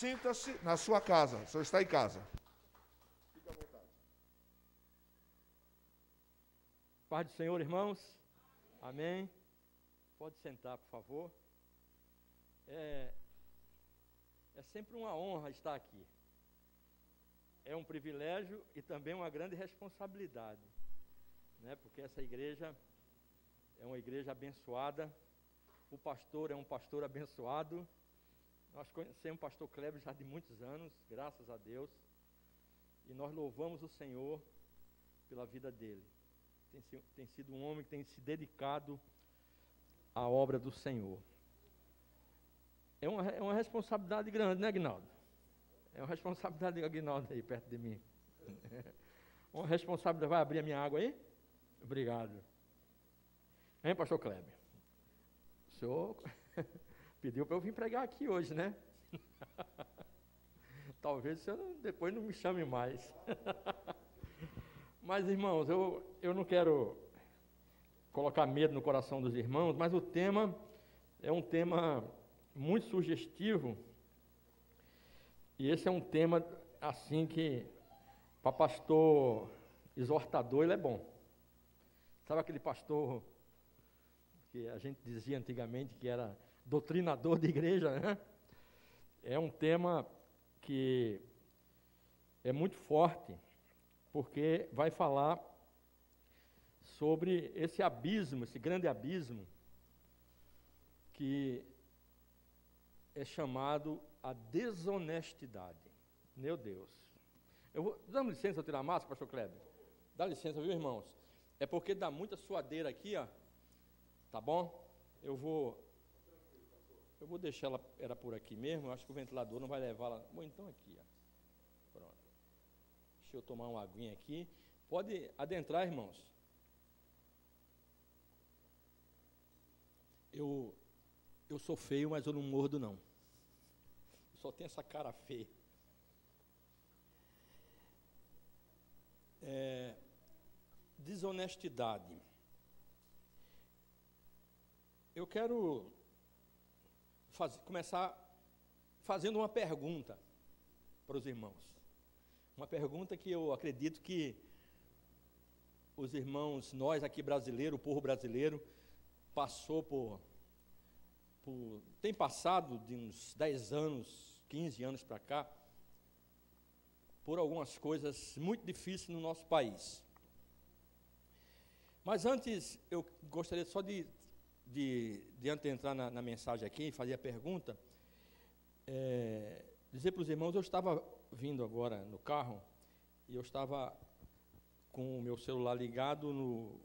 Sinta-se na sua casa. O senhor está em casa. Fique à vontade. Paz do Senhor, irmãos. Amém. Pode sentar, por favor. É sempre uma honra estar aqui. É um privilégio e também uma grande responsabilidade, né? Porque essa igreja é uma igreja abençoada. O pastor é um pastor abençoado. Nós conhecemos o pastor Kleber já de muitos anos, graças a Deus. E nós louvamos o Senhor pela vida dele. Tem sido um homem que tem se dedicado à obra do Senhor. É uma responsabilidade grande, né, Aguinaldo? É uma responsabilidade do Aguinaldo aí, perto de mim. Uma responsabilidade. Vai abrir a minha água aí? Obrigado. Hein, pastor Kleber? O senhor pediu para eu vir pregar aqui hoje, né? Talvez o senhor depois não me chame mais. Mas, irmãos, eu não quero colocar medo no coração dos irmãos, mas o tema é um tema muito sugestivo. E esse é um tema, assim, que para pastor exortador ele é bom. Sabe aquele pastor que a gente dizia antigamente que era doutrinador de igreja, né? É um tema que é muito forte, porque vai falar sobre esse abismo, esse grande abismo, que é chamado a desonestidade. Meu Deus. Dá licença eu tirar a máscara, pastor Kleber? Dá licença, viu, irmãos? É porque dá muita suadeira aqui, ó. Tá bom? Eu vou deixar ela, era por aqui mesmo, eu acho que o ventilador não vai levar ela. Bom, então aqui, ó. Pronto. Deixa eu tomar uma aguinha aqui. Pode adentrar, irmãos. Eu sou feio, mas eu não mordo, não. Eu só tenho essa cara feia. Desonestidade. Eu quero começar fazendo uma pergunta para os irmãos. Uma pergunta que eu acredito que os irmãos, nós aqui brasileiros, o povo brasileiro, tem passado de uns 10 anos, 15 anos para cá, por algumas coisas muito difíceis no nosso país. Mas antes, eu gostaria só antes de entrar na mensagem aqui, fazer a pergunta, dizer para os irmãos, eu estava vindo agora no carro, e eu estava com o meu celular ligado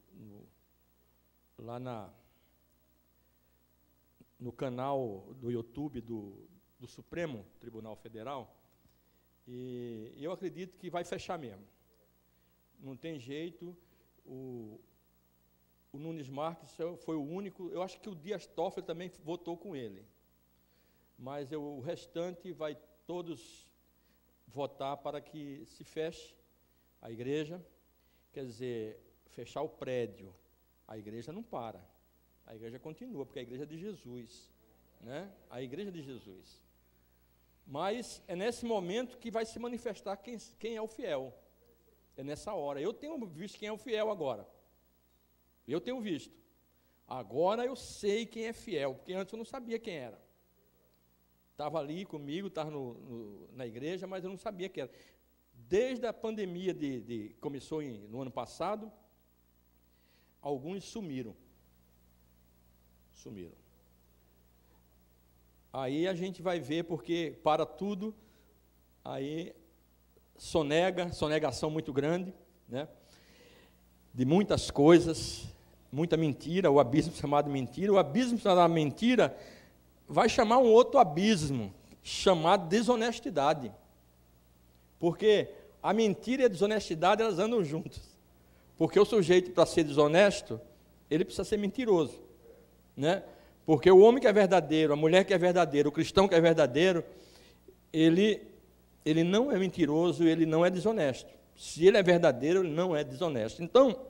lá no canal do YouTube do Supremo Tribunal Federal, e eu acredito que vai fechar mesmo. Não tem jeito, o Nunes Marques foi o único, eu acho que o Dias Toffoli também votou com ele, mas o restante vai todos votar para que se feche a igreja. Quer dizer, fechar o prédio, a igreja não para, a igreja continua, porque é a igreja de Jesus, né? A igreja de Jesus. Mas é nesse momento que vai se manifestar quem é o fiel, é nessa hora. Eu tenho visto quem é o fiel agora, eu tenho visto, agora eu sei quem é fiel, porque antes eu não sabia quem era. Estava ali comigo, estava na igreja, mas eu não sabia quem era. Desde a pandemia começou no ano passado, alguns sumiram. Aí a gente vai ver, porque para tudo, aí sonegação muito grande, né? De muitas coisas, muita mentira, o abismo chamado mentira. O abismo chamado mentira vai chamar um outro abismo, chamado desonestidade. Porque a mentira e a desonestidade, elas andam juntas. Porque o sujeito, para ser desonesto, ele precisa ser mentiroso, né? Porque o homem que é verdadeiro, a mulher que é verdadeira, o cristão que é verdadeiro, ele não é mentiroso, ele não é desonesto. Se ele é verdadeiro, ele não é desonesto. Então,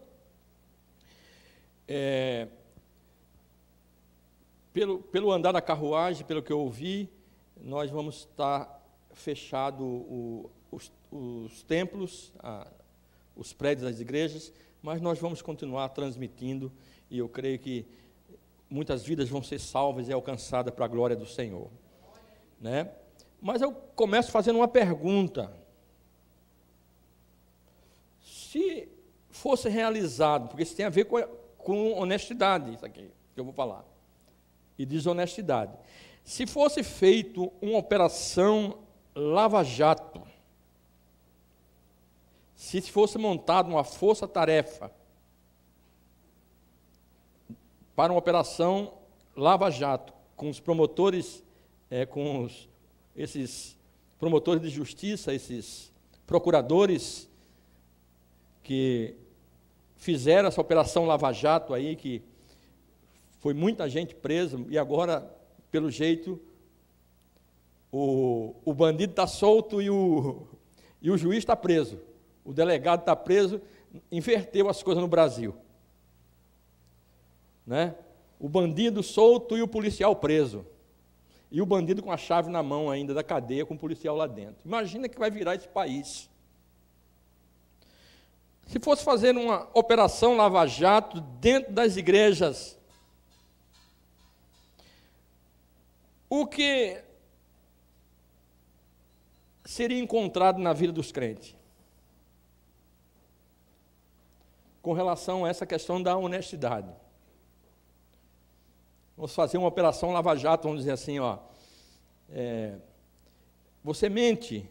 pelo andar da carruagem, pelo que eu ouvi, nós vamos estar fechado os templos, os prédios das igrejas, mas nós vamos continuar transmitindo, e eu creio que muitas vidas vão ser salvas e alcançadas para a glória do Senhor, né? Mas eu começo fazendo uma pergunta. Se fosse realizado, porque isso tem a ver com honestidade, isso aqui que eu vou falar, e desonestidade. Se fosse feito uma operação Lava Jato, se fosse montada uma força-tarefa para uma operação Lava Jato, com os promotores, esses promotores de justiça, esses procuradores que fizeram essa operação Lava Jato aí, que foi muita gente presa, e agora, pelo jeito, o bandido está solto e o juiz está preso, o delegado está preso, inverteu as coisas no Brasil, né? O bandido solto e o policial preso, e o bandido com a chave na mão ainda da cadeia, com o policial lá dentro. Imagina que vai virar esse país. Se fosse fazer uma operação Lava Jato dentro das igrejas, o que seria encontrado na vida dos crentes com relação a essa questão da honestidade? Vamos fazer uma operação Lava Jato, vamos dizer assim, você mente,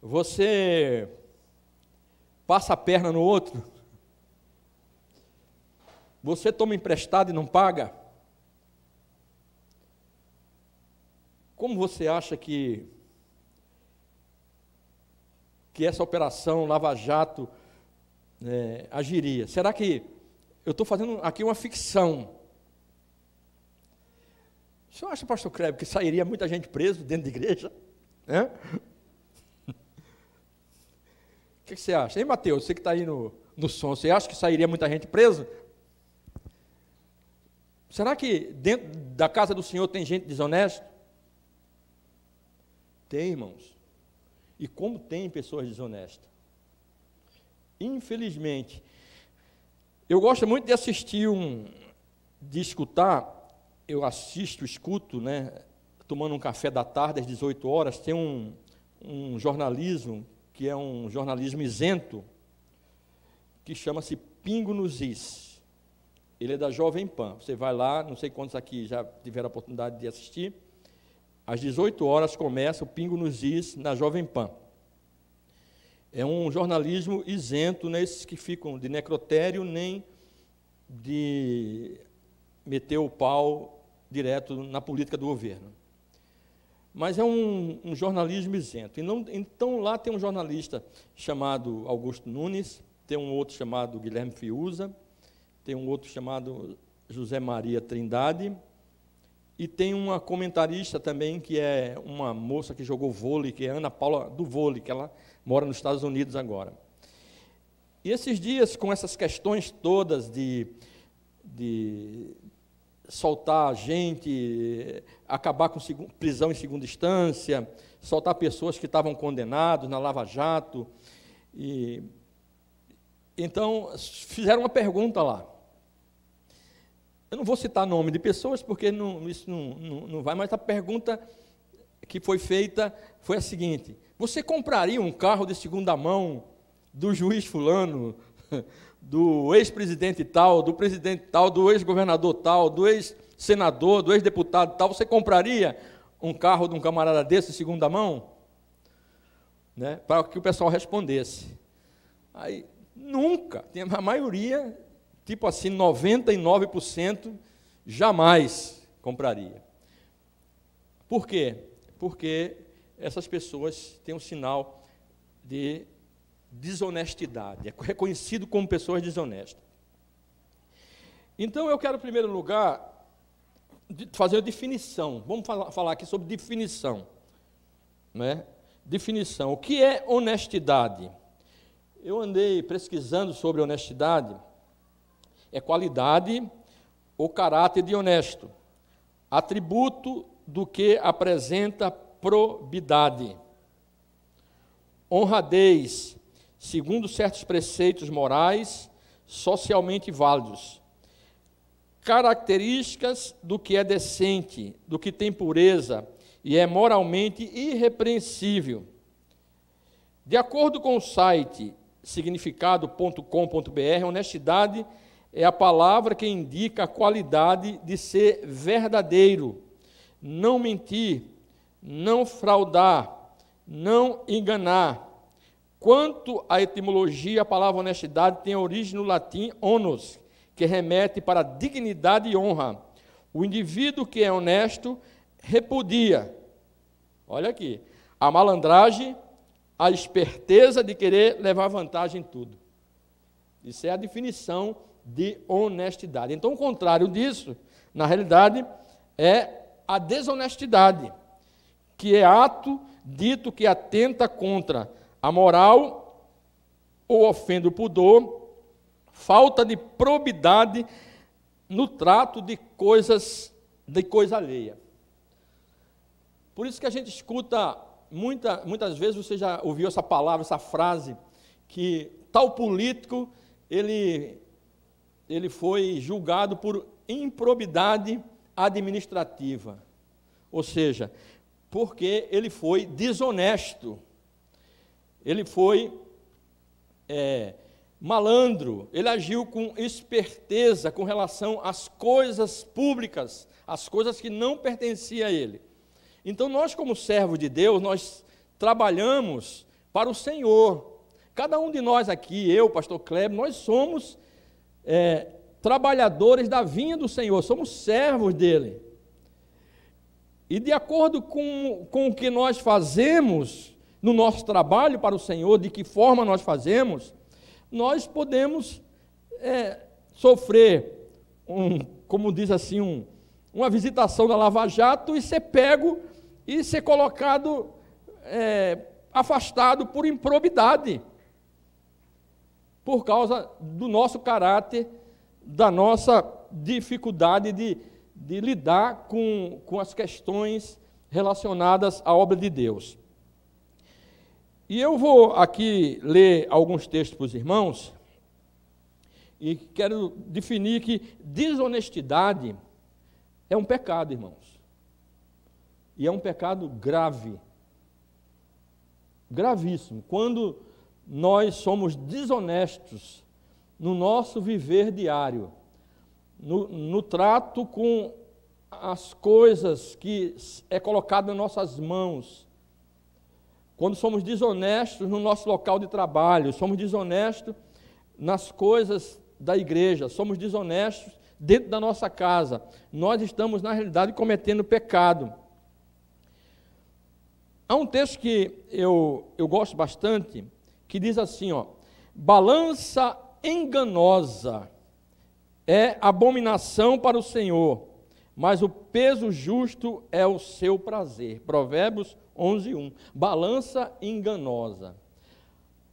você passa a perna no outro, você toma emprestado e não paga. Como você acha que essa operação Lava Jato agiria? Será que eu estou fazendo aqui uma ficção? O senhor acha, pastor Kleber, que sairia muita gente preso dentro da igreja? O que você acha? Hein, Mateus, você que está aí no som, você acha que sairia muita gente preso? Será que dentro da casa do Senhor tem gente desonesta? Tem, irmãos. E como tem pessoas desonestas? Infelizmente. Eu gosto muito de assistir de escutar, eu escuto, né, tomando um café da tarde às 18 horas, tem um jornalismo, que é um jornalismo isento, que chama-se Pingo nos Is. Ele é da Jovem Pan. Você vai lá, não sei quantos aqui já tiveram a oportunidade de assistir. Às 18 horas começa o Pingo nos Is na Jovem Pan. É um jornalismo isento, nesses que ficam de necrotério, nem de meter o pau direto na política do governo. Mas é um jornalismo isento. Então, lá tem um jornalista chamado Augusto Nunes, tem um outro chamado Guilherme Fiuza, tem um outro chamado José Maria Trindade, e tem uma comentarista também, que é uma moça que jogou vôlei, que é Ana Paula do vôlei, que ela mora nos Estados Unidos agora. E esses dias, com essas questões todas de soltar gente, acabar com prisão em segunda instância, soltar pessoas que estavam condenadas na Lava Jato. Então, fizeram uma pergunta lá. Eu não vou citar nome de pessoas, porque isso não vai, mas a pergunta que foi feita foi a seguinte: você compraria um carro de segunda mão do juiz fulano, do ex-presidente tal, do presidente tal, do ex-governador tal, do ex-senador, do ex-deputado tal? Você compraria um carro de um camarada desse de segunda mão? Né? Para que o pessoal respondesse. Aí, nunca, a maioria, tipo assim, 99%, jamais compraria. Por quê? Porque essas pessoas têm um sinal de desonestidade, é reconhecido como pessoas desonestas. Então, eu quero, em primeiro lugar, fazer uma definição. Vamos falar aqui sobre definição. Né? Definição. O que é honestidade? Eu andei pesquisando sobre honestidade. É qualidade ou caráter de honesto, atributo do que apresenta probidade. Honradez, segundo certos preceitos morais, socialmente válidos. Características do que é decente, do que tem pureza e é moralmente irrepreensível. De acordo com o site significado.com.br, honestidade é a palavra que indica a qualidade de ser verdadeiro, não mentir, não fraudar, não enganar. Quanto à etimologia, a palavra honestidade tem origem no latim honus, que remete para dignidade e honra. O indivíduo que é honesto repudia, olha aqui, a malandragem, a esperteza de querer levar vantagem em tudo. Isso é a definição de honestidade. Então, o contrário disso, na realidade, é a desonestidade, que é ato dito que atenta contra a moral ou ofende o pudor, falta de probidade no trato de coisa alheia. Por isso que a gente escuta, muitas vezes você já ouviu essa palavra, essa frase, que tal político, ele foi julgado por improbidade administrativa. Ou seja, porque ele foi desonesto, ele foi malandro, ele agiu com esperteza com relação às coisas públicas, às coisas que não pertenciam a ele. Então, nós, como servos de Deus, nós trabalhamos para o Senhor. Cada um de nós aqui, eu, pastor Kleber, nós somos trabalhadores da vinha do Senhor, somos servos dele. E de acordo com o que nós fazemos no nosso trabalho para o Senhor, de que forma nós fazemos, nós podemos sofrer, como diz assim, uma visitação da Lava Jato e ser pego e ser colocado, afastado por improbidade, por causa do nosso caráter, da nossa dificuldade de lidar com as questões relacionadas à obra de Deus. E eu vou aqui ler alguns textos para os irmãos, e quero definir que desonestidade é um pecado, irmãos. E é um pecado grave, gravíssimo. Quando nós somos desonestos no nosso viver diário, no trato com as coisas que é colocado nas nossas mãos, quando somos desonestos no nosso local de trabalho, somos desonestos nas coisas da igreja, somos desonestos dentro da nossa casa, nós estamos, na realidade, cometendo pecado. Há um texto que eu gosto bastante, que diz assim, balança enganosa é abominação para o Senhor, mas o peso justo é o seu prazer. Provérbios 11:1. Balança enganosa.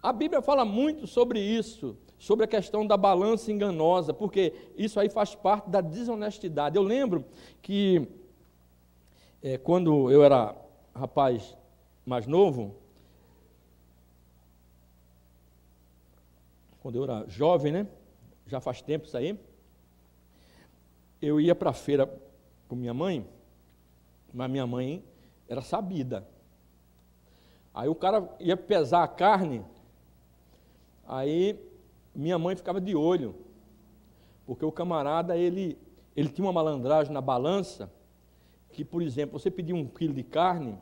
A Bíblia fala muito sobre isso, sobre a questão da balança enganosa, porque isso aí faz parte da desonestidade. Eu lembro que quando eu era rapaz mais novo, quando eu era jovem, né? Já faz tempo isso aí, eu ia para a feira com minha mãe, mas minha mãe era sabida. Aí o cara ia pesar a carne, aí minha mãe ficava de olho, porque o camarada, ele tinha uma malandragem na balança, que, por exemplo, você pedia 1 quilo de carne,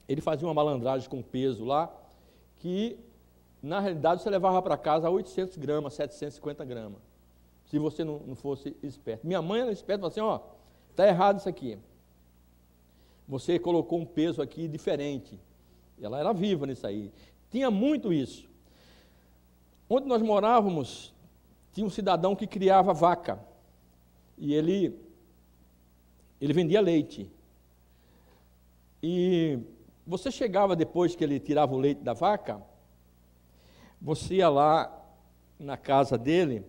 ele fazia uma malandragem com peso lá, que, na realidade, você levava para casa 800 gramas, 750 gramas, se você não fosse esperto. Minha mãe era esperta, falou assim, está errado isso aqui. Você colocou um peso aqui diferente. Ela era viva nisso aí. Tinha muito isso. Onde nós morávamos, tinha um cidadão que criava vaca. E ele vendia leite. E você chegava depois que ele tirava o leite da vaca, você ia lá na casa dele,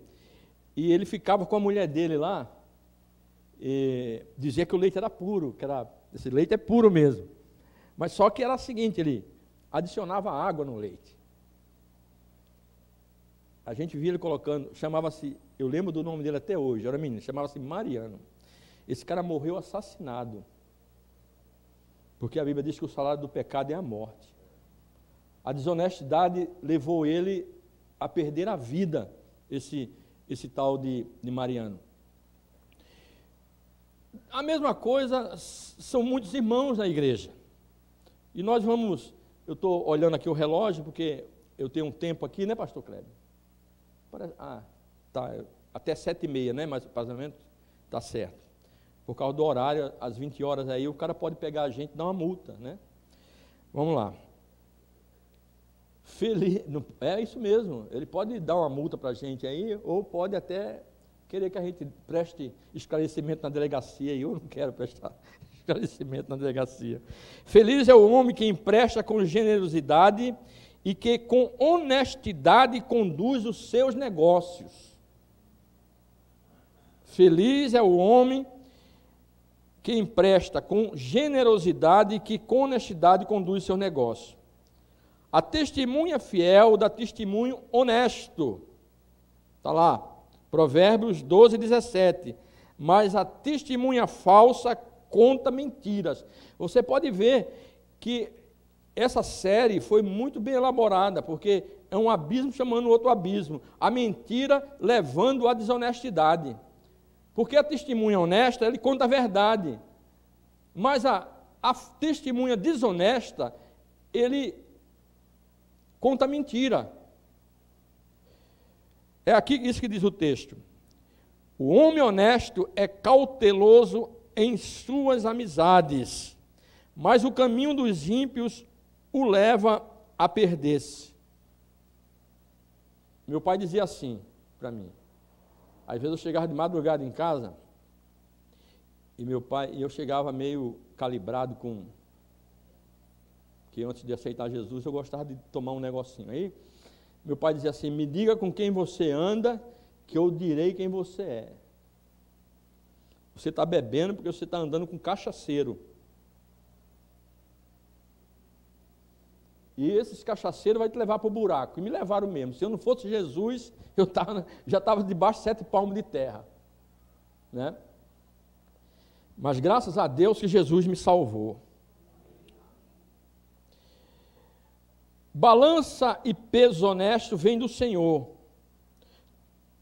e ele ficava com a mulher dele lá, e dizia que o leite era puro, esse leite é puro mesmo. Mas só que era o seguinte, ele adicionava água no leite. A gente via ele colocando, chamava-se, eu lembro do nome dele até hoje, era menino, chamava-se Mariano. Esse cara morreu assassinado. Porque a Bíblia diz que o salário do pecado é a morte. A desonestidade levou ele a perder a vida, esse tal de Mariano. A mesma coisa são muitos irmãos na igreja. E nós vamos, eu estou olhando aqui o relógio, porque eu tenho um tempo aqui, né, pastor Kleber? Tá, até 7h30, né, mas o casamento está certo. Por causa do horário, às 20 horas aí, o cara pode pegar a gente e dar uma multa, né? Vamos lá. É isso mesmo, ele pode dar uma multa para a gente aí, ou pode até querer que a gente preste esclarecimento na delegacia, e eu não quero prestar esclarecimento na delegacia. Feliz é o homem que empresta com generosidade e que com honestidade conduz os seus negócios. Feliz é o homem que empresta com generosidade e que com honestidade conduz seu negócio. A testemunha fiel dá testemunho honesto. Está lá, Provérbios 12:17. Mas a testemunha falsa conta mentiras. Você pode ver que essa série foi muito bem elaborada, porque é um abismo chamando outro abismo. A mentira levando à desonestidade. Porque a testemunha honesta, ele conta a verdade. Mas a testemunha desonesta, ele conta mentira. É aqui isso que diz o texto. O homem honesto é cauteloso em suas amizades, mas o caminho dos ímpios o leva a perder-se. Meu pai dizia assim para mim. Às vezes eu chegava de madrugada em casa e eu chegava meio calibrado que antes de aceitar Jesus eu gostava de tomar um negocinho. Aí meu pai dizia assim: me diga com quem você anda, que eu direi quem você é. Você está bebendo porque você está andando com cachaceiro. E esses cachaceiros vão te levar para o buraco. E me levaram mesmo. Se eu não fosse Jesus, eu já estava debaixo de 7 palmos de terra. Né? Mas graças a Deus que Jesus me salvou. Balança e peso honesto vem do Senhor.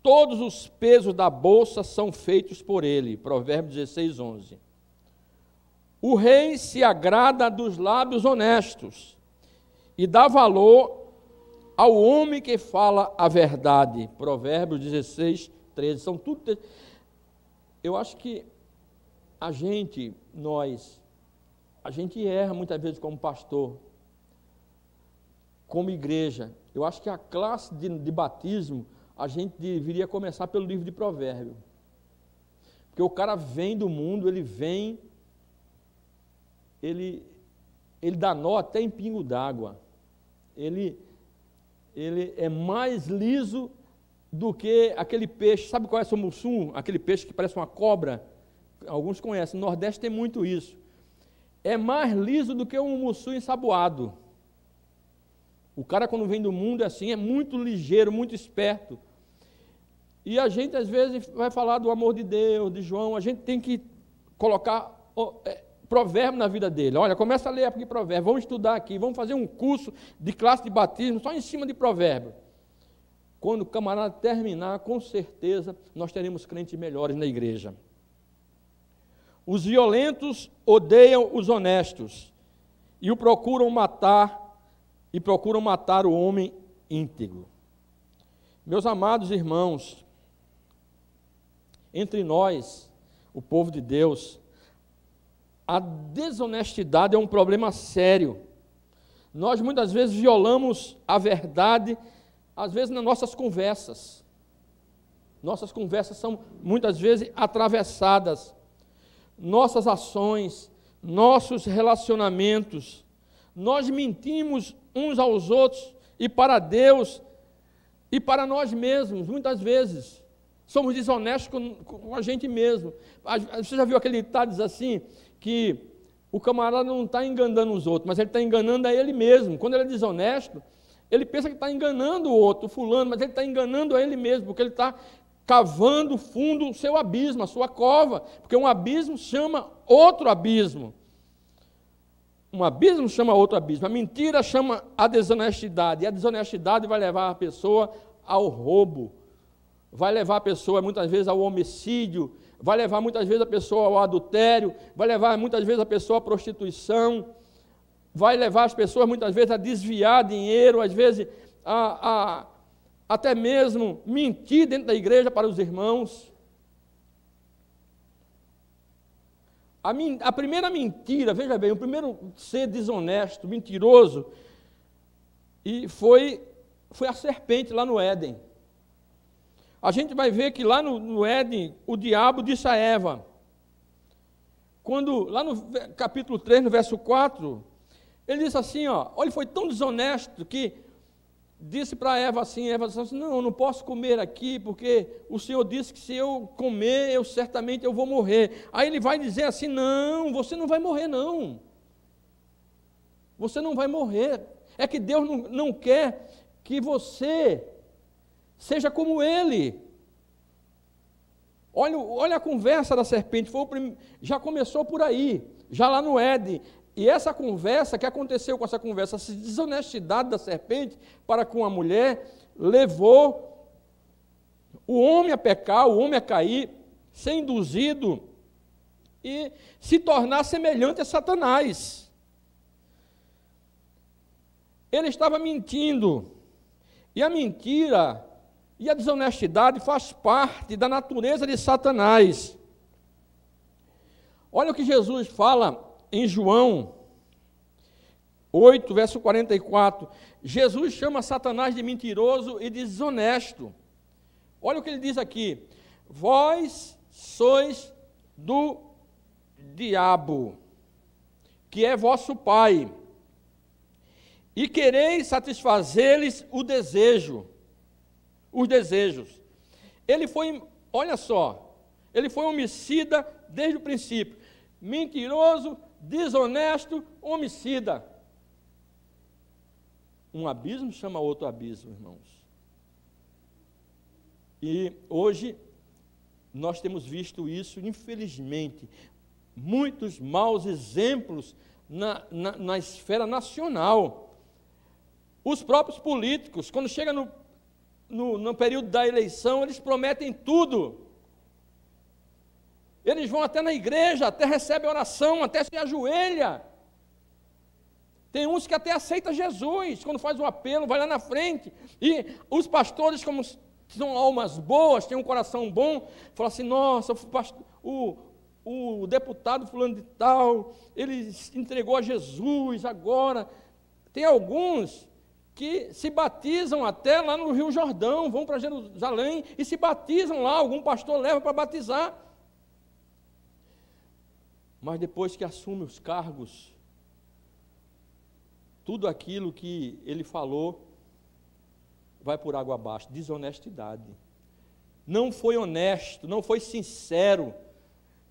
Todos os pesos da bolsa são feitos por Ele. Provérbios 16:11. O rei se agrada dos lábios honestos e dá valor ao homem que fala a verdade. Provérbios 16:13. São tudo. Eu acho que a gente erra muitas vezes como pastor, como igreja. Eu acho que a classe de batismo, a gente deveria começar pelo livro de Provérbios. Porque o cara vem do mundo, ele dá nó até em pingo d'água. Ele é mais liso do que aquele peixe. Sabe qual é o mussum? Aquele peixe que parece uma cobra. Alguns conhecem. No Nordeste tem muito isso. É mais liso do que um mussum ensaboado. O cara, quando vem do mundo, é assim, é muito ligeiro, muito esperto. E a gente, às vezes, vai falar do amor de Deus, de João. A gente tem que colocar provérbio na vida dele. Olha, começa a ler aqui provérbio. Vamos estudar aqui, vamos fazer um curso de classe de batismo só em cima de provérbio. Quando o camarada terminar, com certeza, nós teremos crentes melhores na igreja. Os violentos odeiam os honestos e procuram matar o homem íntegro. Meus amados irmãos, entre nós, o povo de Deus, a desonestidade é um problema sério. Nós muitas vezes violamos a verdade, às vezes nas nossas conversas. Nossas conversas são muitas vezes atravessadas. Nossas ações, nossos relacionamentos, nós mentimos uns aos outros e para Deus e para nós mesmos, muitas vezes. Somos desonestos com a gente mesmo. Você já viu aquele ditado diz assim, que o camarada não está enganando os outros, mas ele está enganando a ele mesmo. Quando ele é desonesto, ele pensa que está enganando o outro, o fulano, mas ele está enganando a ele mesmo, porque ele está cavando fundo o seu abismo, a sua cova, porque um abismo chama outro abismo. Um abismo chama outro abismo. A mentira chama a desonestidade, e a desonestidade vai levar a pessoa ao roubo, vai levar a pessoa muitas vezes ao homicídio, vai levar muitas vezes a pessoa ao adultério, vai levar muitas vezes a pessoa à prostituição, vai levar as pessoas muitas vezes a desviar dinheiro, às vezes até mesmo mentir dentro da igreja para os irmãos. A primeira mentira, veja bem, o primeiro ser desonesto, mentiroso, e foi a serpente lá no Éden. A gente vai ver que lá no Éden, o diabo disse a Eva, lá no capítulo 3, no verso 4, ele disse assim, olha, ele foi tão desonesto que disse para Eva assim, não, eu não posso comer aqui, porque o Senhor disse que se eu comer, certamente eu vou morrer. Aí ele vai dizer assim, não, você não vai morrer não. Você não vai morrer. É que Deus não quer que você seja como ele. Olha a conversa da serpente, já começou por aí, já lá no Éden. E essa conversa, que aconteceu com essa conversa, essa desonestidade da serpente para com a mulher, levou o homem a pecar, o homem a cair, ser induzido e se tornar semelhante a Satanás. Ele estava mentindo, e a mentira e a desonestidade faz parte da natureza de Satanás. Olha o que Jesus fala em João 8, verso 44, Jesus chama Satanás de mentiroso e de desonesto. Olha o que ele diz aqui, vós sois do diabo, que é vosso pai, e quereis satisfazer-lhes os desejos. Ele foi, olha só, ele foi homicida desde o princípio, mentiroso, desonesto, homicida. Um abismo chama outro abismo, irmãos. E hoje nós temos visto isso, infelizmente, muitos maus exemplos na esfera nacional. Os próprios políticos, quando chega no período da eleição, eles prometem tudo. Eles vão até na igreja, até recebem oração, até se ajoelha. Tem uns que até aceitam Jesus, quando faz o apelo, vai lá na frente. E os pastores, como são almas boas, têm um coração bom, falam assim, nossa, o deputado fulano de tal, ele se entregou a Jesus agora. Tem alguns que se batizam até lá no Rio Jordão, vão para Jerusalém e se batizam lá, algum pastor leva para batizar. Mas depois que assume os cargos, tudo aquilo que ele falou vai por água abaixo, desonestidade. Não foi honesto, não foi sincero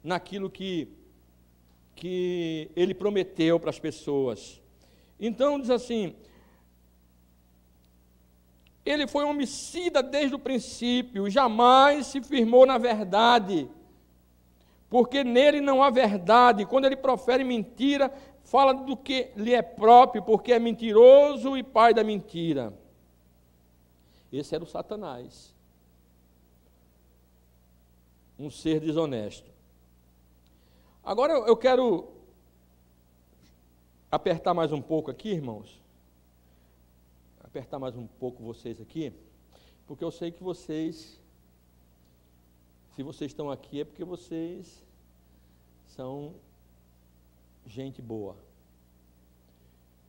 naquilo que ele prometeu para as pessoas. Então diz assim, ele foi homicida desde o princípio, e jamais se firmou na verdade, porque nele não há verdade. Quando ele profere mentira, fala do que lhe é próprio, porque é mentiroso e pai da mentira. Esse era o Satanás, um ser desonesto. Agora eu quero apertar mais um pouco aqui, irmãos, apertar mais um pouco vocês aqui, porque eu sei que vocês, se vocês estão aqui é porque vocês são gente boa.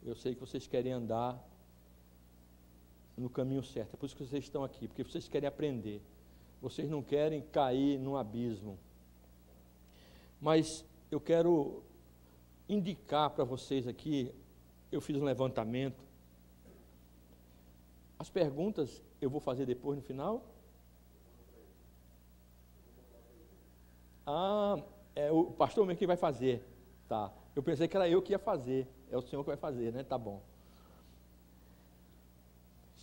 Eu sei que vocês querem andar no caminho certo, é por isso que vocês estão aqui, porque vocês querem aprender, vocês não querem cair num abismo. Mas eu quero indicar para vocês aqui, eu fiz um levantamento, as perguntas eu vou fazer depois no final. É o pastor mesmo que vai fazer, tá? Eu pensei que era eu que ia fazer. É o senhor que vai fazer, né? Tá bom.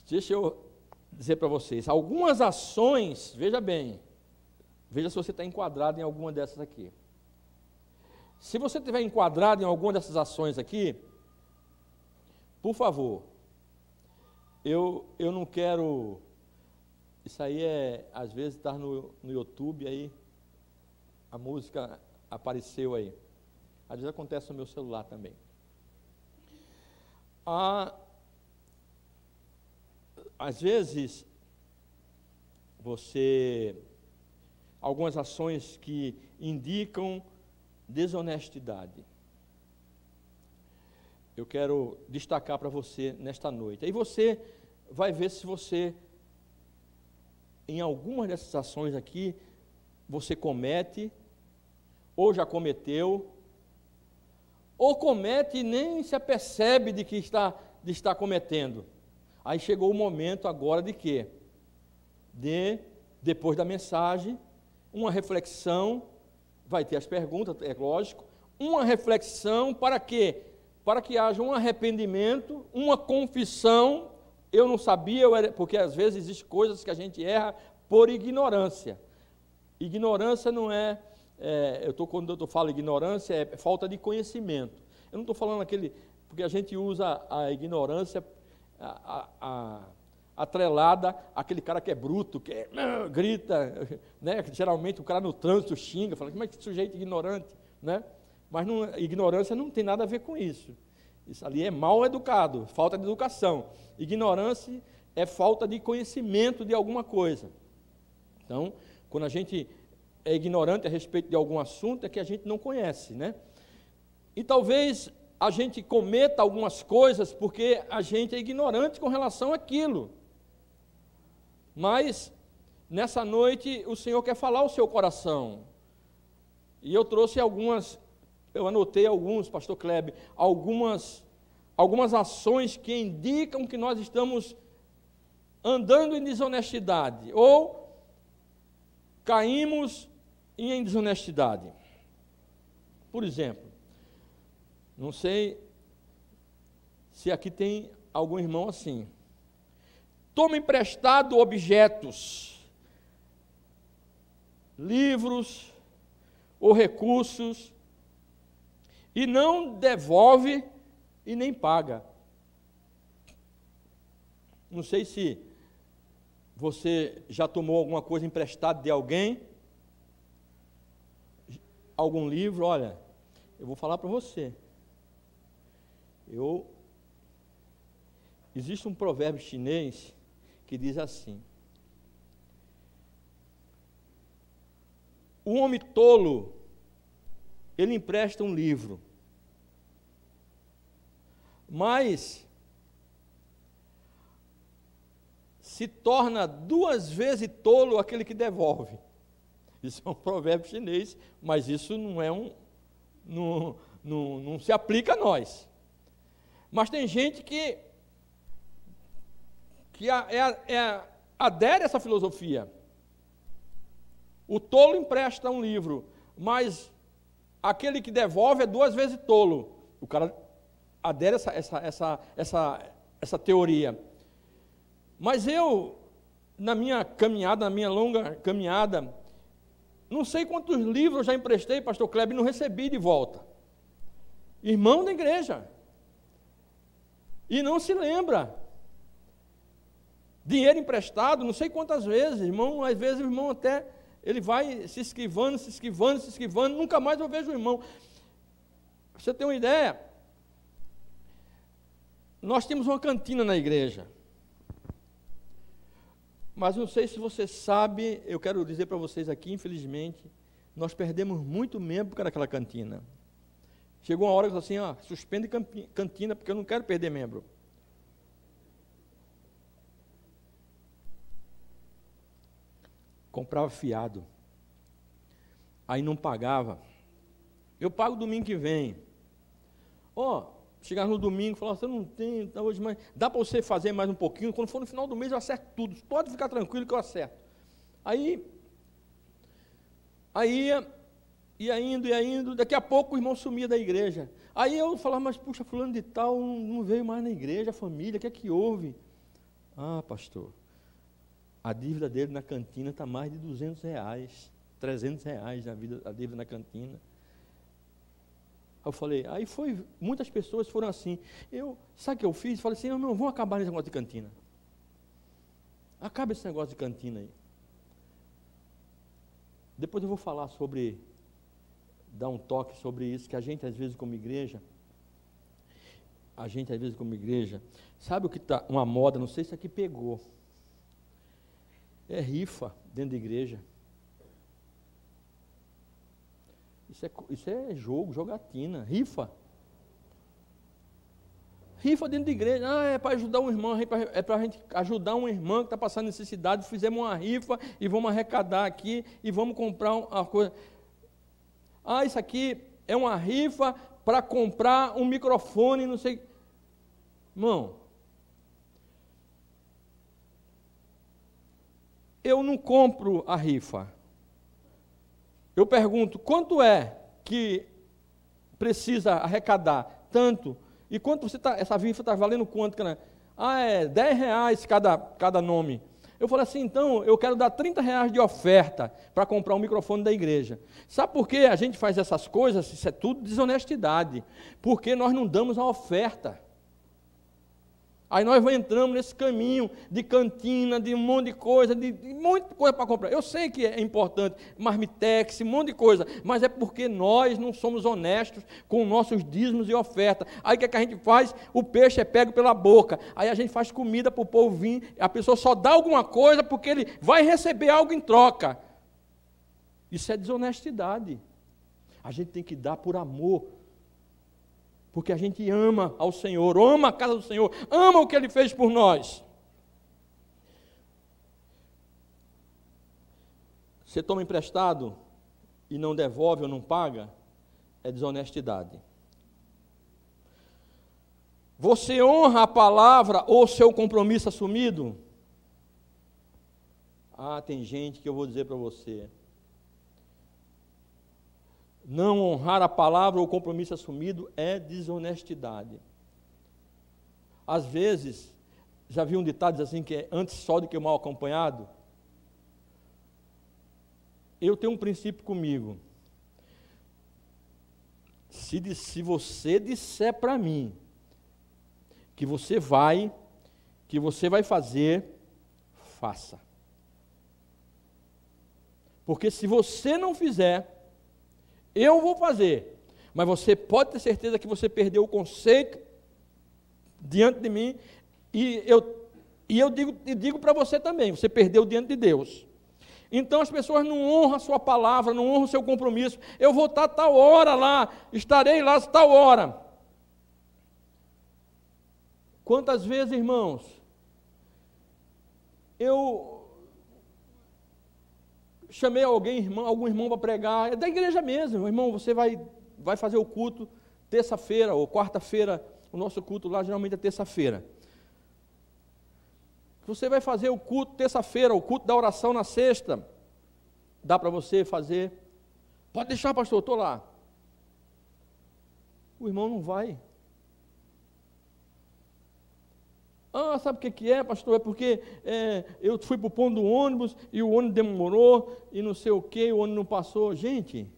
Deixa eu dizer para vocês, algumas ações, veja bem, veja se você está enquadrado em alguma dessas aqui. Se você estiver enquadrado em alguma dessas ações aqui, por favor, eu não quero, isso aí às vezes está no YouTube, aí a música apareceu aí, às vezes acontece no meu celular também. Às vezes, algumas ações que indicam desonestidade. Eu quero destacar para você nesta noite. Aí você vai ver se você, em algumas dessas ações aqui, você comete, ou já cometeu, ou comete e nem se apercebe de que está cometendo. Aí chegou o momento agora de quê? Depois da mensagem, uma reflexão, vai ter as perguntas, é lógico, uma reflexão para quê? Para que haja um arrependimento, uma confissão. Eu não sabia, porque às vezes existem coisas que a gente erra por ignorância. Ignorância não quando eu falo ignorância, é falta de conhecimento. Eu não estou falando porque a gente usa a ignorância atrelada àquele cara que é bruto, que grita, né? Geralmente o cara no trânsito xinga, fala, como é que sujeito ignorante, né? Mas ignorância não tem nada a ver com isso. Isso ali é mal educado, falta de educação. Ignorância é falta de conhecimento de alguma coisa. Então, quando a gente é ignorante a respeito de algum assunto, é que a gente não conhece, né? E talvez a gente cometa algumas coisas porque a gente é ignorante com relação àquilo. Mas, nessa noite, o Senhor quer falar ao seu coração. E eu trouxe eu anotei alguns, pastor Kleber, algumas ações que indicam que nós estamos andando em desonestidade, ou caímos em desonestidade. Por exemplo, não sei se aqui tem algum irmão assim. Toma emprestado objetos, livros ou recursos e não devolve e nem paga. Não sei se você já tomou alguma coisa emprestada de alguém, algum livro. Olha, eu vou falar para você. Existe um provérbio chinês que diz assim: o homem tolo, ele empresta um livro, mas se torna 2 vezes tolo aquele que devolve. Isso é um provérbio chinês, mas isso não se aplica a nós. Mas tem gente que adere a essa filosofia. O tolo empresta um livro, mas aquele que devolve é 2 vezes tolo. O cara adere a essa teoria. Mas eu, na minha longa caminhada, não sei quantos livros eu já emprestei, pastor Kleber, e não recebi de volta. Irmão da igreja. E não se lembra. Dinheiro emprestado, não sei quantas vezes, irmão, às vezes o irmão até, ele vai se esquivando, nunca mais eu vejo o irmão. Pra você ter uma ideia, nós temos uma cantina na igreja. Mas não sei se você sabe, eu quero dizer para vocês aqui, infelizmente, nós perdemos muito membro por causa daquela cantina. Chegou uma hora que eu falei assim, suspende cantina, porque eu não quero perder membro. Comprava fiado. Aí não pagava. Eu pago domingo que vem. Chegava no domingo e falava, você não tem, tá hoje mais. Dá para você fazer mais um pouquinho? Quando for no final do mês eu acerto tudo. Pode ficar tranquilo que eu acerto. Aí ia indo, daqui a pouco o irmão sumia da igreja. Aí eu falava, mas puxa, fulano de tal não veio mais na igreja, a família, o que é que houve? Ah, pastor, a dívida dele na cantina está mais de R$200, R$300 a dívida na cantina. Aí eu falei, muitas pessoas foram assim. Sabe o que eu fiz? Falei assim, não, vamos acabar nesse negócio de cantina. Acaba esse negócio de cantina aí. Depois eu vou falar dar um toque sobre isso, que a gente às vezes como igreja, sabe o que está uma moda, não sei se aqui pegou, é rifa dentro da igreja. Isso é jogatina, rifa. Rifa dentro da igreja, é para ajudar um irmão, é para a gente ajudar um irmão que está passando necessidade, fizemos uma rifa e vamos arrecadar aqui e vamos comprar uma coisa. Isso aqui é uma rifa para comprar um microfone, não sei. Irmão, eu não compro a rifa. Eu pergunto, quanto é que precisa arrecadar? Tanto. E quanto essa rifa está valendo quanto? É R$10 cada nome. Eu falei assim, então, eu quero dar R$30 de oferta para comprar um microfone da igreja. Sabe por que a gente faz essas coisas? Isso é tudo desonestidade. Porque nós não damos a oferta. Aí nós entramos nesse caminho de cantina, de um monte de coisa, de muita coisa para comprar. Eu sei que é importante, marmitex, um monte de coisa, mas é porque nós não somos honestos com nossos dízimos e oferta. Aí o que é que a gente faz? O peixe é pego pela boca. Aí a gente faz comida para o povo vir, a pessoa só dá alguma coisa porque ele vai receber algo em troca. Isso é desonestidade. A gente tem que dar por amor. Porque a gente ama ao Senhor, ama a casa do Senhor, ama o que Ele fez por nós. Você toma emprestado e não devolve ou não paga, é desonestidade. Você honra a palavra ou seu compromisso assumido? Tem gente que eu vou dizer para você. Não honrar a palavra ou o compromisso assumido é desonestidade. Às vezes, já vi um ditado assim que é antes só do que mal acompanhado. Eu tenho um princípio comigo. Se você disser para mim que você vai fazer, faça. Porque se você não fizer, eu vou fazer, mas você pode ter certeza que você perdeu o conceito diante de mim, e eu digo para você também, você perdeu diante de Deus. Então as pessoas não honram a sua palavra, não honram o seu compromisso. Eu vou estar tal hora lá, estarei lá tal hora. Quantas vezes, irmãos, eu chamei algum irmão para pregar, é da igreja mesmo, irmão, você vai fazer o culto terça-feira ou quarta-feira, o nosso culto lá geralmente é terça-feira. Você vai fazer o culto terça-feira, o culto da oração na sexta, dá para você fazer? Pode deixar, pastor, eu estou lá. O irmão não vai. Sabe o que é, pastor? É porque eu fui para o ponto do ônibus e o ônibus demorou e não sei o que, o ônibus não passou. Gente,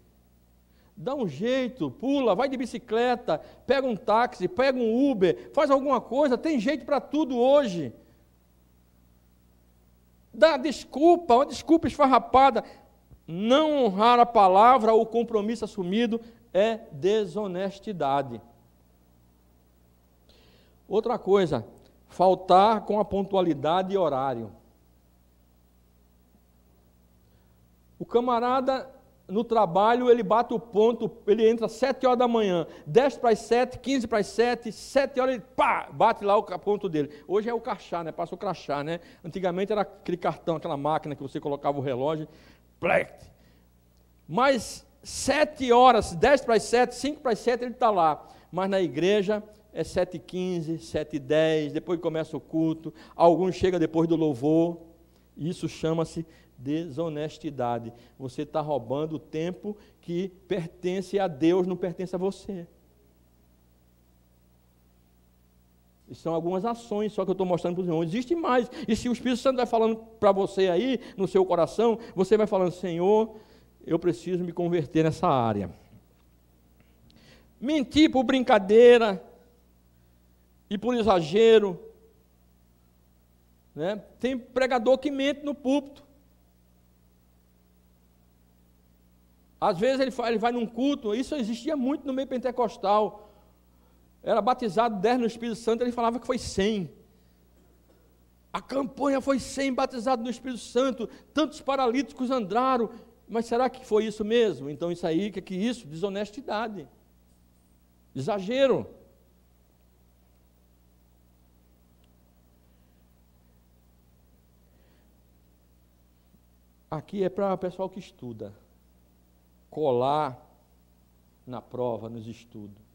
dá um jeito, pula, vai de bicicleta, pega um táxi, pega um Uber, faz alguma coisa, tem jeito para tudo hoje. Dá desculpa, uma desculpa esfarrapada. Não honrar a palavra ou o compromisso assumido é desonestidade. Outra coisa, faltar com a pontualidade e horário. O camarada no trabalho, ele bate o ponto, ele entra às 7 horas da manhã, 10 para as 7, 15 para as 7, 7 horas, ele bate lá o ponto dele. Hoje é o crachá, né? Passa o crachá, né? Antigamente era aquele cartão, aquela máquina que você colocava o relógio, plect. Mas 7 horas, 10 para as 7, 5 para as 7, ele está lá. Mas na igreja é 7h15, 7h10, depois começa o culto, alguns chegam depois do louvor, isso chama-se desonestidade. Você está roubando o tempo que pertence a Deus, não pertence a você. São algumas ações só que eu estou mostrando para os irmãos. Existe mais. E se o Espírito Santo vai falando para você aí, no seu coração, você vai falando, Senhor, eu preciso me converter nessa área. Mentir por brincadeira e por exagero. Né? Tem pregador que mente no púlpito. Às vezes ele vai num culto, isso existia muito no meio pentecostal. Era batizado 10 no Espírito Santo, ele falava que foi 100. A campanha foi 100 batizados no Espírito Santo, tantos paralíticos andaram. Mas será que foi isso mesmo? Então isso aí, que é isso? Desonestidade. Exagero. Aqui é para o pessoal que estuda. Colar na prova, nos estudos.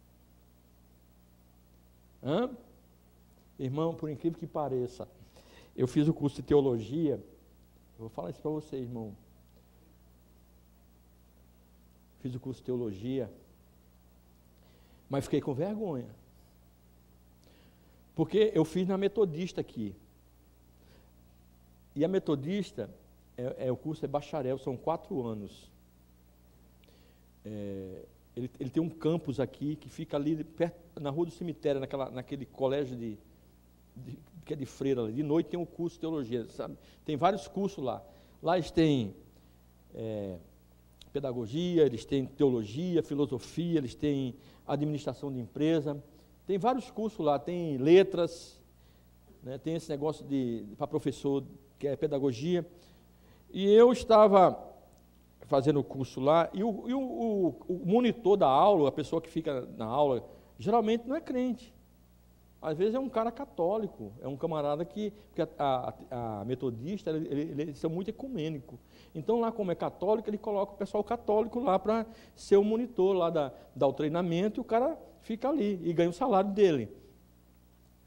Irmão, por incrível que pareça, eu fiz o curso de teologia, eu vou falar isso para vocês, irmão. Fiz o curso de teologia, mas fiquei com vergonha. Porque eu fiz na Metodista aqui. E a Metodista, o curso é bacharel, são 4 anos. Ele tem um campus aqui, que fica ali perto, na Rua do Cemitério, naquele colégio que é de freira. De noite tem um curso de teologia, sabe? Tem vários cursos lá. Lá eles têm pedagogia, eles têm teologia, filosofia, eles têm administração de empresa. Tem vários cursos lá, tem letras, né? Tem esse negócio para professor, que é pedagogia. E eu estava fazendo o curso lá, e o monitor da aula, a pessoa que fica na aula, geralmente não é crente. Às vezes é um cara católico, é um camarada porque a metodista, eles são muito ecumênicos. Então lá, como é católico, ele coloca o pessoal católico lá para ser o monitor lá, dar o treinamento, e o cara fica ali e ganha o salário dele.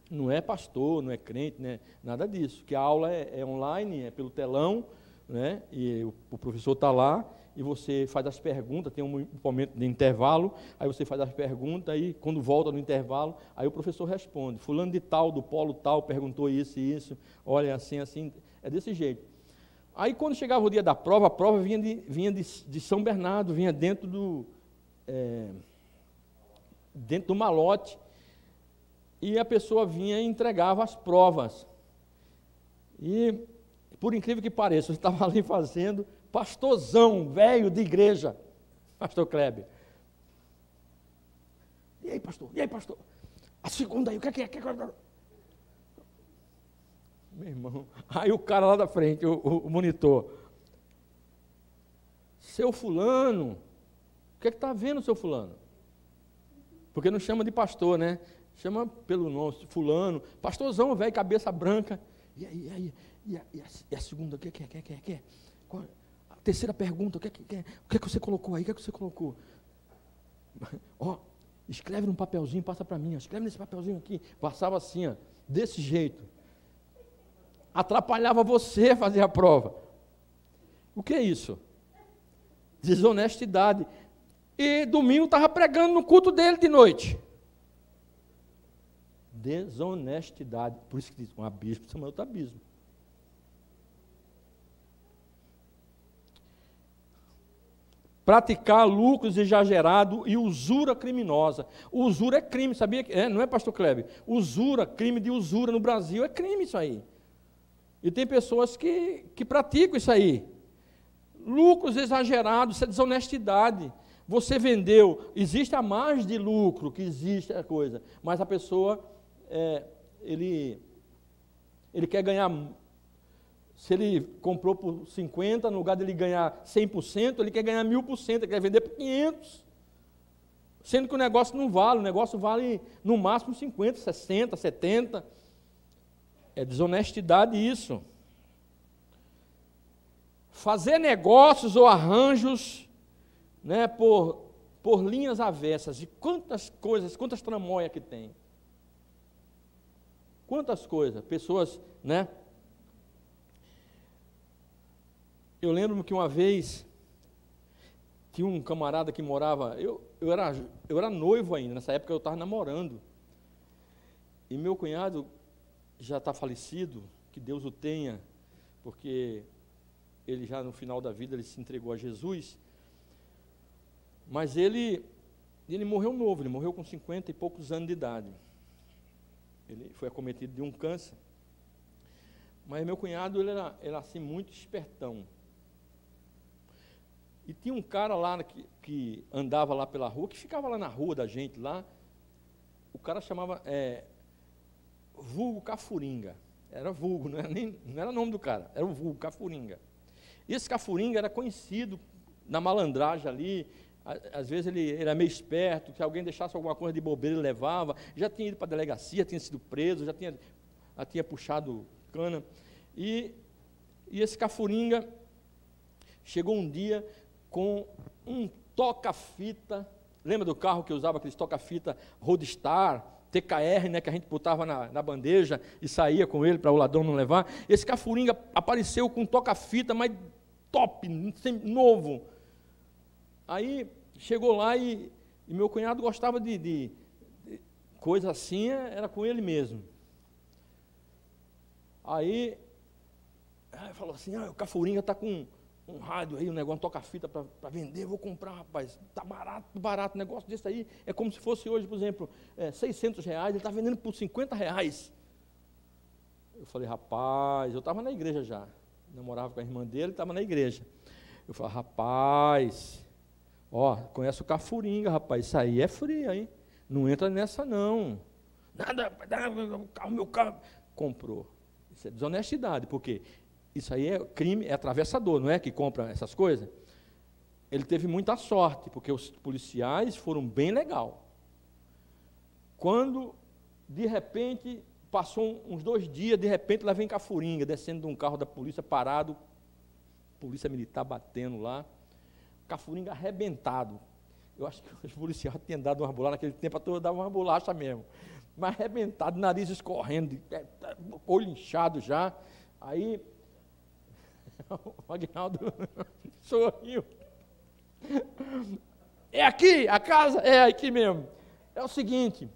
Não é pastor, não é crente, né? Nada disso, que a aula é online, é pelo telão, né? E o professor está lá e você faz as perguntas, tem um momento de intervalo, aí você faz as perguntas, aí quando volta no intervalo, aí o professor responde, fulano de tal, do polo tal, perguntou isso e isso, olha, assim, é desse jeito. Aí quando chegava o dia da prova, a prova vinha de São Bernardo, vinha dentro do malote, e a pessoa vinha e entregava as provas. E por incrível que pareça, eu estava ali fazendo, pastorzão, velho de igreja, pastor Kleber. E aí, pastor? A segunda aí, o que é? Meu irmão, aí o cara lá da frente, o monitor. Seu fulano, o que está vendo, seu fulano? Porque não chama de pastor, né? Chama pelo nome, fulano, pastorzão, velho, cabeça branca. E aí? E a segunda, o que é? A terceira pergunta, o que é que você colocou aí? O que é que você colocou? Ó, escreve num papelzinho, passa para mim, ó, escreve nesse papelzinho aqui. Passava assim, ó, desse jeito. Atrapalhava você a fazer a prova. O que é isso? Desonestidade. E domingo estava pregando no culto dele de noite. Desonestidade. Por isso que diz, um abismo chama outro abismo. Praticar lucros exagerados e usura criminosa. Usura é crime, sabia? Não é, pastor Kleber? Usura, crime de usura no Brasil, é crime isso aí. E tem pessoas que praticam isso aí. Lucros exagerados, isso é desonestidade. Você vendeu, existe a margem de lucro, que existe a coisa, mas a pessoa, ele quer ganhar. Se ele comprou por 50, no lugar de ele ganhar 100%, ele quer ganhar 1000%, ele quer vender por 500. Sendo que o negócio não vale, o negócio vale no máximo 50, 60, 70. É desonestidade isso. Fazer negócios ou arranjos, né, por linhas avessas. E quantas coisas, quantas tramóias que tem. Quantas coisas, pessoas, né? Eu lembro que uma vez, tinha um camarada que morava, eu era noivo ainda, nessa época eu estava namorando, E meu cunhado já está falecido, que Deus o tenha, porque ele já no final da vida ele se entregou a Jesus, mas ele morreu novo, ele morreu com 50 e poucos anos de idade. Ele foi acometido de um câncer. Mas meu cunhado, ele era assim, muito espertão. E tinha um cara lá que andava lá pela rua, que ficava lá na rua da gente, lá. O cara chamava vulgo Cafuringa. Era vulgo, não era nome do cara, era o vulgo Cafuringa. E esse Cafuringa era conhecido na malandragem ali. Às vezes ele era meio esperto, se alguém deixasse alguma coisa de bobeira, ele levava. Já tinha ido para a delegacia, tinha sido preso, já tinha puxado cana. E esse Cafuringa chegou um dia com um toca-fita. Lembra do carro que usava aqueles toca-fita Roadstar, TKR, né, que a gente botava na bandeja e saía com ele para o ladrão não levar? Esse Cafuringa apareceu com um toca-fita, mas top, novo. Aí chegou lá e meu cunhado gostava de coisa assim, era com ele mesmo. Aí falou assim, o Cafuringa está com um rádio aí, um negócio, toca-fita para vender, vou comprar, rapaz, está barato, um negócio desse aí, é como se fosse hoje, por exemplo, R$600, ele está vendendo por R$50. Eu falei, rapaz, eu estava na igreja já, namorava com a irmã dele, estava na igreja. Eu falei, rapaz, conhece o Cafuringa, rapaz, isso aí é frio, hein? Não entra nessa não. Nada, meu carro. Comprou. Isso é desonestidade, porque isso aí é crime, é atravessador, não é que compra essas coisas? Ele teve muita sorte, porque os policiais foram bem legal. Quando, de repente, passou uns 2 dias, de repente lá vem Cafuringa, descendo de um carro da polícia, parado, polícia militar batendo lá, Cafuringa arrebentado. Eu acho que os policiais tinham dado uma bolacha, naquele tempo todos davam uma bolacha mesmo, mas arrebentado, nariz escorrendo, olho inchado já. Aí o Aguinaldo sorriu. É aqui a casa? É aqui mesmo. É o seguinte,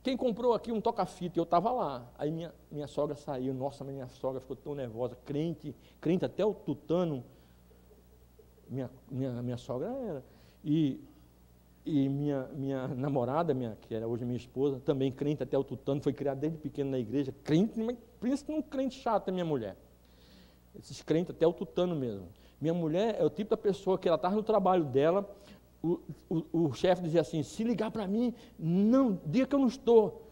quem comprou aqui um toca-fita? Eu estava lá. Aí minha sogra saiu. Nossa, minha sogra ficou tão nervosa, crente até o tutano. Minha sogra era. E minha namorada, que era hoje minha esposa, também crente até o tutano, foi criada desde pequeno na igreja, crente, mas pensa num crente chato, é minha mulher. Esses crentes até o tutano mesmo. Minha mulher é o tipo da pessoa que ela estava no trabalho dela, o chefe dizia assim, se ligar para mim, não, diga que eu não estou.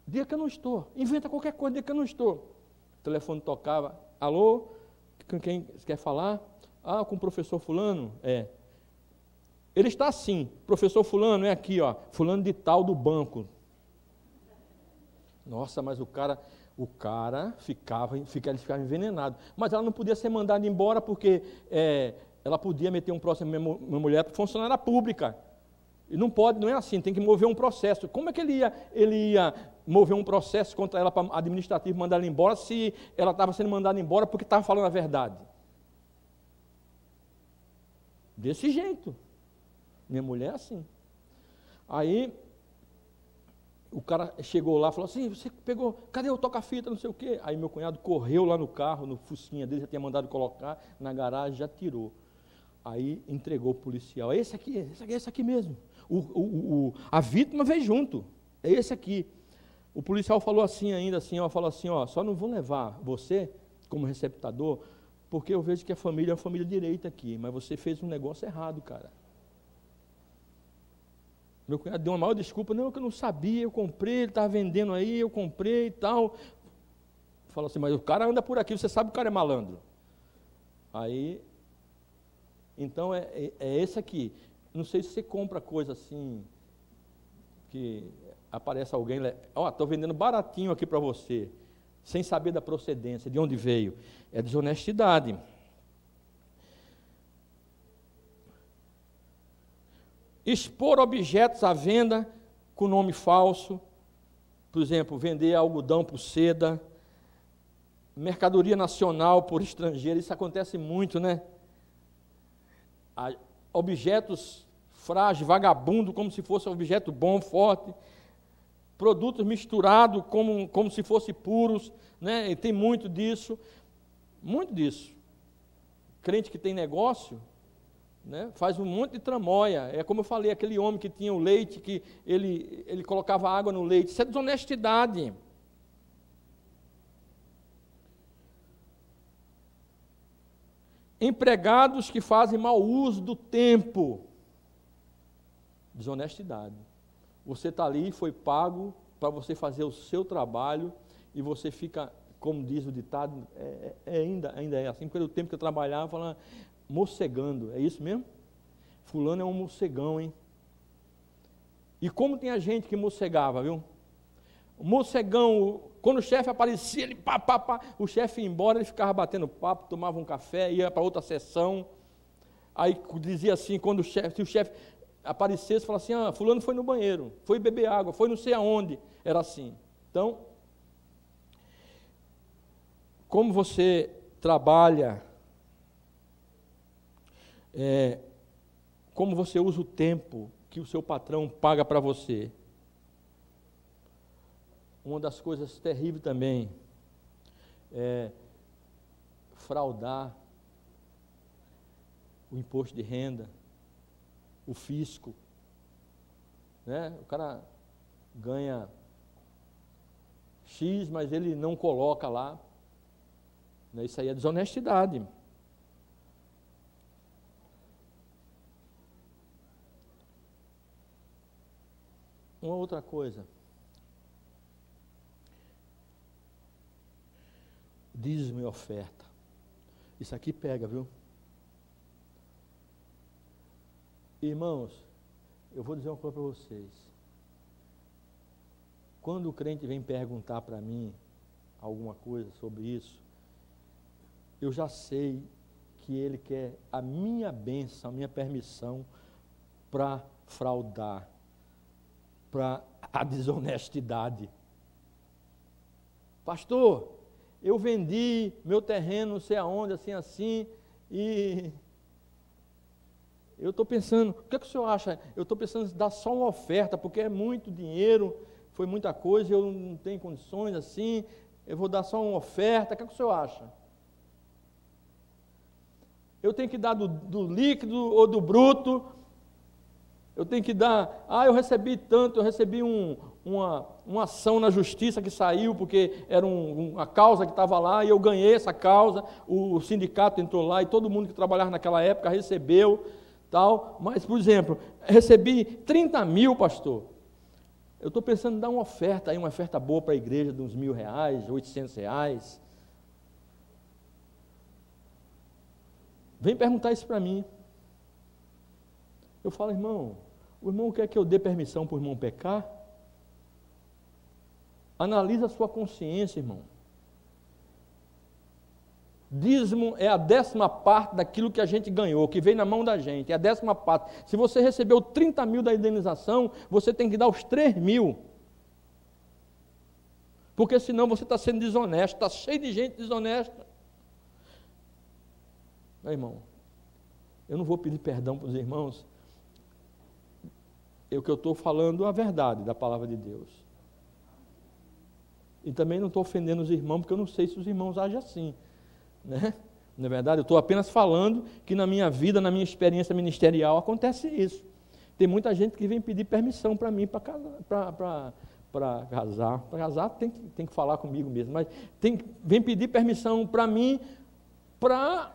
Diga que eu não estou. Inventa qualquer coisa, diga que eu não estou. O telefone tocava, alô, com quem quer falar? Com o professor fulano? Ele está assim, professor fulano, é aqui, fulano de tal do banco. Nossa, mas o cara ficava envenenado. Mas ela não podia ser mandada embora porque ela podia meter um processo, minha mulher, funcionária pública. E não pode, não é assim, tem que mover um processo. Como é que ele ia mover um processo contra ela para administrativo, mandar ela embora, se ela estava sendo mandada embora porque estava falando a verdade? Desse jeito. Minha mulher é assim. Aí, o cara chegou lá e falou assim, você pegou, cadê o toca-fita, não sei o quê? Aí meu cunhado correu lá no carro, no focinha dele, já tinha mandado colocar na garagem, já tirou. Aí entregou o policial, esse aqui mesmo. A vítima veio junto, é esse aqui. O policial falou assim ainda, assim, só não vou levar você como receptador, porque eu vejo que a família é uma família direita aqui, mas você fez um negócio errado, cara. Meu cunhado deu uma maior desculpa, não, que eu não sabia, eu comprei, ele estava vendendo aí, eu comprei e tal. Falou assim, mas o cara anda por aqui, você sabe que o cara é malandro. Aí, então é esse aqui. Não sei se você compra coisa assim, que aparece alguém, estou vendendo baratinho aqui para você, sem saber da procedência, de onde veio. É desonestidade. Expor objetos à venda com nome falso, por exemplo, vender algodão por seda, mercadoria nacional por estrangeiro, isso acontece muito, né? Objetos frágil, vagabundo, como se fosse um objeto bom, forte. Produtos misturados como se fossem puros, né? E tem muito disso. Muito disso. Crente que tem negócio, né, faz um monte de tramóia. É como eu falei, aquele homem que tinha o leite, que ele colocava água no leite. Isso é desonestidade. Empregados que fazem mau uso do tempo. Desonestidade. Você está ali, foi pago para você fazer o seu trabalho e você fica, como diz o ditado, ainda é assim, pelo tempo que eu trabalhava, falando, mocegando, é isso mesmo? Fulano é um mocegão, hein? E como tem a gente que mocegava, viu? O mocegão, quando o chefe aparecia, ele o chefe ia embora, ele ficava batendo papo, tomava um café, ia para outra sessão, aí dizia assim, quando se o chefe aparecesse, falava assim, fulano foi no banheiro, foi beber água, foi não sei aonde, era assim. Então, como você trabalha, como você usa o tempo que o seu patrão paga para você. Uma das coisas terríveis também é fraudar o imposto de renda, o fisco, né? O cara ganha X, mas ele não coloca lá. Isso aí é desonestidade. Uma outra coisa. Dízimo e oferta. Isso aqui pega, viu? Irmãos, eu vou dizer uma coisa para vocês. Quando o crente vem perguntar para mim alguma coisa sobre isso, eu já sei que ele quer a minha bênção, a minha permissão para fraudar, para a desonestidade. Pastor, eu vendi meu terreno, não sei aonde, assim, e eu estou pensando, o que o senhor acha? Eu estou pensando em dar só uma oferta, porque é muito dinheiro, foi muita coisa, eu não tenho condições assim, eu vou dar só uma oferta, o que o senhor acha? Eu tenho que dar do líquido ou do bruto? Eu tenho que dar, eu recebi tanto, eu recebi uma ação na justiça que saiu, porque era uma causa que estava lá, e eu ganhei essa causa, o sindicato entrou lá, e todo mundo que trabalhava naquela época recebeu, tal. Mas, por exemplo, recebi 30 mil, pastor. Eu estou pensando em dar uma oferta boa para a igreja de uns R$1.000, R$800. Vem perguntar isso para mim. Eu falo, irmão, o irmão quer que eu dê permissão para o irmão pecar? Analisa a sua consciência, irmão. Dízimo é a 10ª parte daquilo que a gente ganhou, que veio na mão da gente, é a 10ª parte. Se você recebeu 30 mil da indenização, você tem que dar os 3 mil. Porque senão você está sendo desonesto, está cheio de gente desonesta. Meu irmão, eu não vou pedir perdão para os irmãos, o que eu estou falando é a verdade da palavra de Deus. E também não estou ofendendo os irmãos, porque eu não sei se os irmãos agem assim, né? Na verdade, eu estou apenas falando que na minha vida, na minha experiência ministerial, acontece isso. Tem muita gente que vem pedir permissão para mim para casar. Para casar tem que falar comigo mesmo, mas vem pedir permissão para mim para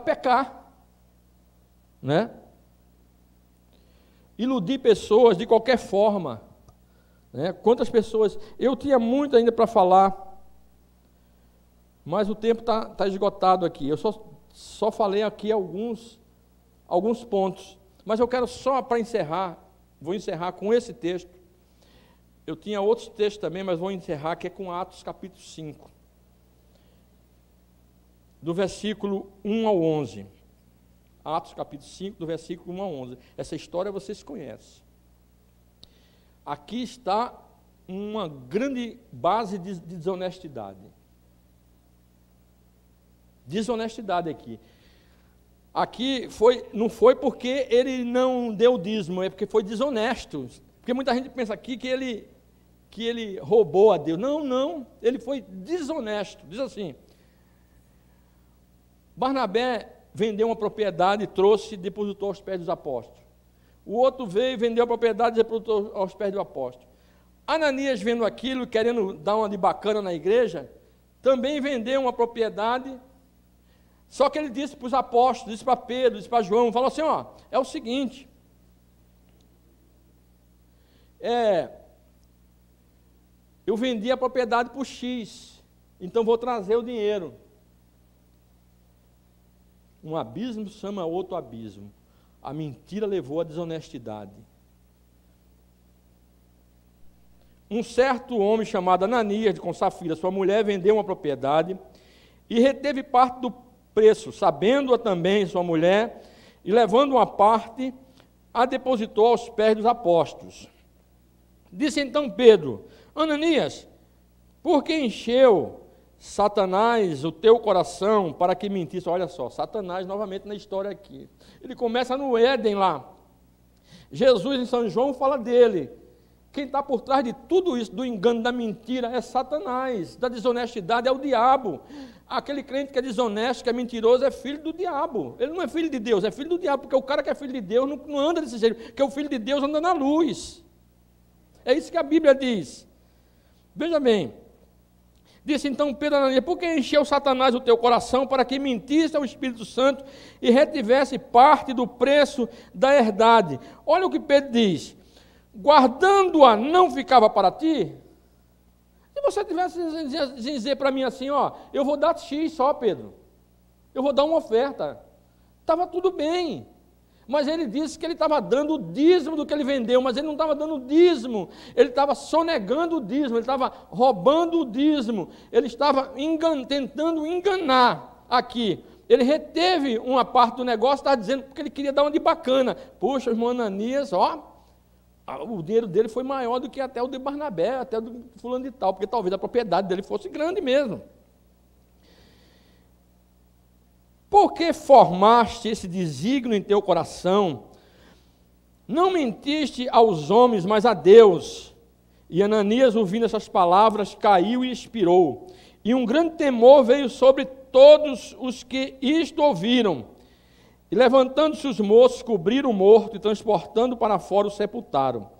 pecar, né? Iludir pessoas de qualquer forma, né? Quantas pessoas, eu tinha muito ainda para falar, mas o tempo está esgotado aqui, eu só falei aqui alguns pontos, mas eu quero só para encerrar, vou encerrar com esse texto, eu tinha outros textos também, mas vou encerrar, que é com Atos capítulo 5, do versículo 1 ao 11, Atos capítulo 5, do versículo 1 ao 11, essa história vocês conhecem. Aqui está uma grande base de desonestidade. Desonestidade aqui. aqui não foi porque ele não deu dízimo, é porque foi desonesto. Porque muita gente pensa aqui que ele roubou a Deus. Não, ele foi desonesto. Diz assim: Barnabé vendeu uma propriedade, trouxe e depositou aos pés dos apóstolos. O outro veio, vendeu a propriedade e depositou aos pés do apóstolo. Ananias, vendo aquilo, querendo dar uma de bacana na igreja, também vendeu uma propriedade, só que ele disse para os apóstolos, disse para Pedro, disse para João, falou assim, é o seguinte, eu vendi a propriedade por X, então vou trazer o dinheiro. Um abismo chama outro abismo. A mentira levou à desonestidade. Um certo homem chamado Ananias, com Safira, sua mulher, vendeu uma propriedade e reteve parte do preço, sabendo-a também sua mulher, e levando uma parte, a depositou aos pés dos apóstolos. Disse então Pedro: Ananias, por que encheu Satanás o teu coração para que mentisse? Olha só, Satanás novamente na história aqui. Ele começa no Éden lá. Jesus em São João fala dele. Quem está por trás de tudo isso, do engano, da mentira, é Satanás. Da desonestidade é o diabo. Aquele crente que é desonesto, que é mentiroso, é filho do diabo. Ele não é filho de Deus, é filho do diabo, porque o cara que é filho de Deus não anda desse jeito, porque o filho de Deus anda na luz. É isso que a Bíblia diz. Veja bem. Disse então Pedro a Ananias: por que encheu Satanás o teu coração para que mentisse ao Espírito Santo e retivesse parte do preço da herdade? Olha o que Pedro diz: guardando-a não ficava para ti? Se você tivesse dizer para mim assim, eu vou dar X só, Pedro, eu vou dar uma oferta, estava tudo bem. Mas ele disse que ele estava dando o dízimo do que ele vendeu, mas ele não estava dando o dízimo, ele estava sonegando o dízimo, ele estava roubando o dízimo, ele estava tentando enganar aqui. Ele reteve uma parte do negócio, estava dizendo porque ele queria dar uma de bacana. Poxa, irmão Ananias, o dinheiro dele foi maior do que até o de Barnabé, até o do fulano de tal, porque talvez a propriedade dele fosse grande mesmo. Por que formaste esse desígnio em teu coração? Não mentiste aos homens, mas a Deus. E Ananias, ouvindo essas palavras, caiu e expirou. E um grande temor veio sobre todos os que isto ouviram. E levantando-se os moços, cobriram o morto e transportando para fora o sepultaram.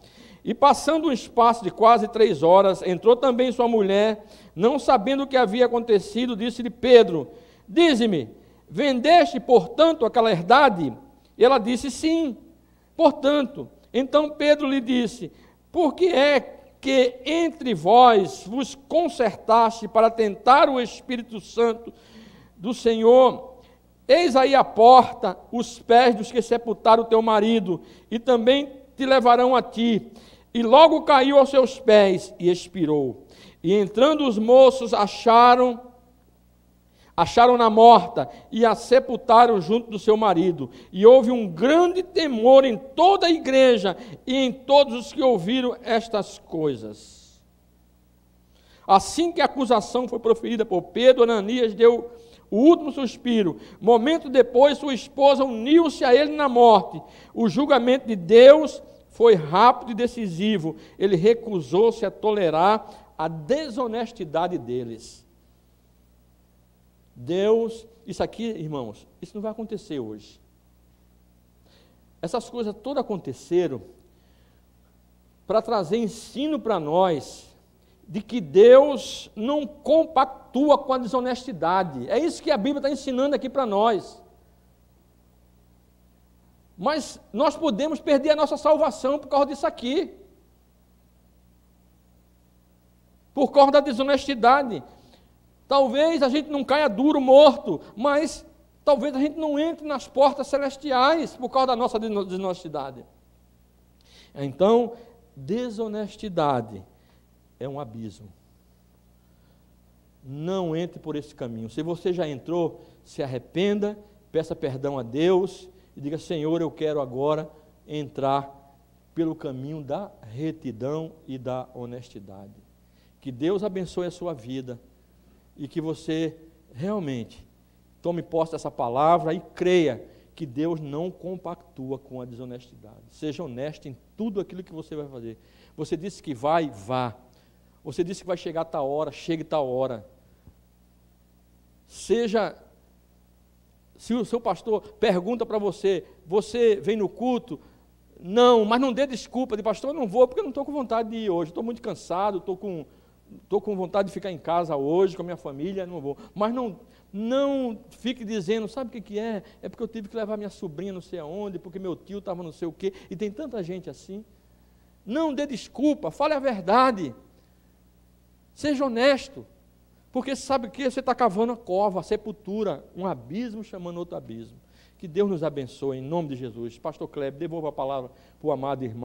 E passando um espaço de quase 3 horas, entrou também sua mulher, não sabendo o que havia acontecido, disse-lhe Pedro: dize-me, vendeste, portanto, aquela herdade? E ela disse, sim, portanto. Então Pedro lhe disse: por que é que entre vós vos concertaste para tentar o Espírito Santo do Senhor? Eis aí a porta, os pés dos que sepultaram o teu marido, e também te levarão a ti. E logo caiu aos seus pés e expirou. E entrando os moços acharam-na morta e a sepultaram junto do seu marido. E houve um grande temor em toda a igreja e em todos os que ouviram estas coisas. Assim que a acusação foi proferida por Pedro, Ananias deu o último suspiro. Momento depois, sua esposa uniu-se a ele na morte. O julgamento de Deus foi rápido e decisivo. Ele recusou-se a tolerar a desonestidade deles. Deus, isso aqui, irmãos, isso não vai acontecer hoje. Essas coisas todas aconteceram para trazer ensino para nós de que Deus não compactua com a desonestidade. É isso que a Bíblia está ensinando aqui para nós. Mas nós podemos perder a nossa salvação por causa disso aqui. Por causa da desonestidade. Talvez a gente não caia duro, morto, mas talvez a gente não entre nas portas celestiais por causa da nossa desonestidade. Então, desonestidade é um abismo. Não entre por esse caminho. Se você já entrou, se arrependa, peça perdão a Deus e diga: Senhor, eu quero agora entrar pelo caminho da retidão e da honestidade. Que Deus abençoe a sua vida e que você realmente tome posse dessa palavra e creia que Deus não compactua com a desonestidade. Seja honesto em tudo aquilo que você vai fazer. Você disse que vai, vá. Você disse que vai chegar a tal hora, chegue a tal hora. Seja, se o seu pastor pergunta para você, você vem no culto? Não, mas não dê desculpa de pastor, eu não vou porque eu não estou com vontade de ir hoje, estou muito cansado, estou com vontade de ficar em casa hoje com a minha família, não vou. Mas não fique dizendo, sabe o que é? É porque eu tive que levar minha sobrinha não sei aonde, porque meu tio estava não sei o quê, e tem tanta gente assim. Não dê desculpa, fale a verdade. Seja honesto. Porque sabe o que? Você está cavando a cova, a sepultura, um abismo chamando outro abismo. Que Deus nos abençoe, em nome de Jesus. Pastor Kleber, devolva a palavra para o amado irmão.